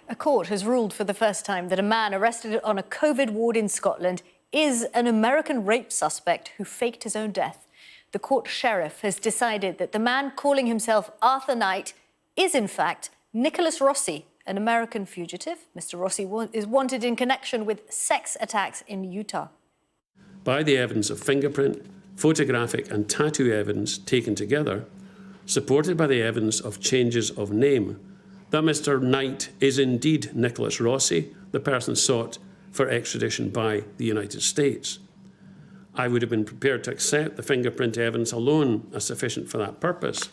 A court has ruled for the first time that a man arrested on a COVID ward in Scotland is an American rape suspect who faked his own death. The court sheriff has decided that the man calling himself Arthur Knight is, in fact, Nicholas Rossi, an American fugitive. Mr. Rossi is wanted in connection with sex attacks in Utah. By the evidence of fingerprint, photographic and tattoo evidence taken together, supported by the evidence of changes of name, that Mr. Knight is indeed Nicholas Rossi, the person sought for extradition by the United States. I would have been prepared to accept the fingerprint evidence alone as sufficient for that purpose,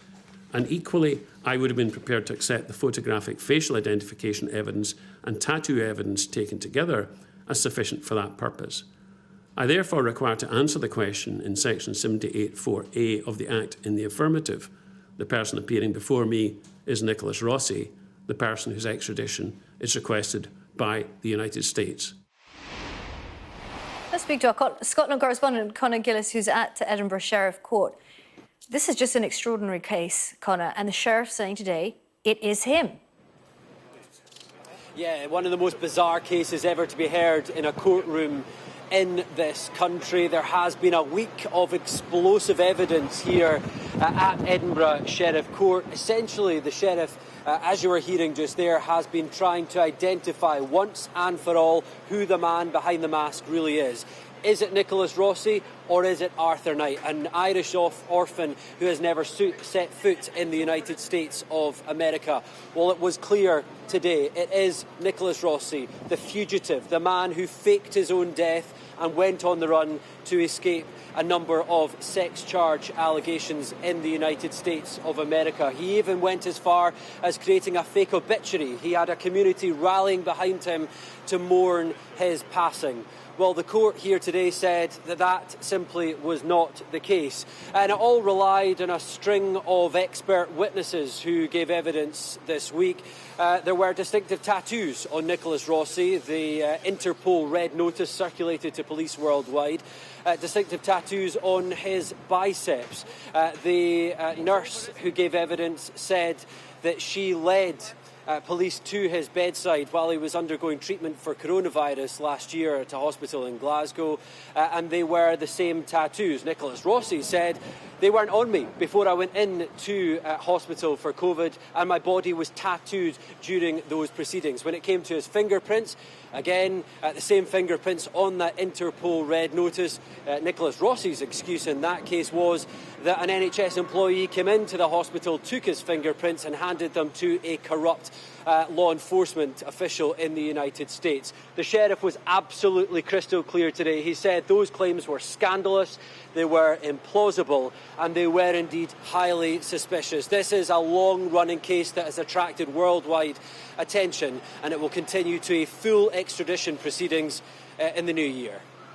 and equally, I would have been prepared to accept the photographic facial identification evidence and tattoo evidence taken together as sufficient for that purpose. I therefore require to answer the question in section 78(4)(a) of the Act in the affirmative. The person appearing before me is Nicholas Rossi, the person whose extradition is requested by the United States. Let's speak to our Scotland correspondent, Conor Gillis, who's at Edinburgh Sheriff Court. This is just an extraordinary case, Conor, and the sheriff saying today it is him. Yeah, one of the most bizarre cases ever to be heard in a courtroom in this country. There has been a week of explosive evidence here at Edinburgh Sheriff Court. Essentially, the sheriff, as you were hearing just there, has been trying to identify once and for all who the man behind the mask really is. Is it Nicholas Rossi or is it Arthur Knight, an Irish orphan who has never set foot in the United States of America? Well, it was clear today. It is Nicholas Rossi, the fugitive, the man who faked his own death and went on the run to escape a number of sex charge allegations in the United States of America. He even went as far as creating a fake obituary. He had a community rallying behind him to mourn his passing. Well, the court here today said that that simply was not the case. And it all relied on a string of expert witnesses who gave evidence this week. There were distinctive tattoos on Nicholas Rossi. The Interpol red notice circulated to police worldwide. Distinctive tattoos on his biceps. The nurse who gave evidence said that she led police to his bedside while he was undergoing treatment for coronavirus last year at a hospital in Glasgow, and they were the same tattoos. Nicholas Rossi said, "They weren't on me before I went into hospital for COVID, and my body was tattooed during those proceedings." When it came to his fingerprints, again, the same fingerprints on that Interpol red notice. Nicholas Rossi's excuse in that case was that an NHS employee came into the hospital, took his fingerprints and handed them to a corrupt law enforcement official in the United States. The sheriff was absolutely crystal clear today. He said those claims were scandalous, they were implausible, and they were indeed highly suspicious. This is a long-running case that has attracted worldwide attention, and it will continue to a full extradition proceedings in the new year.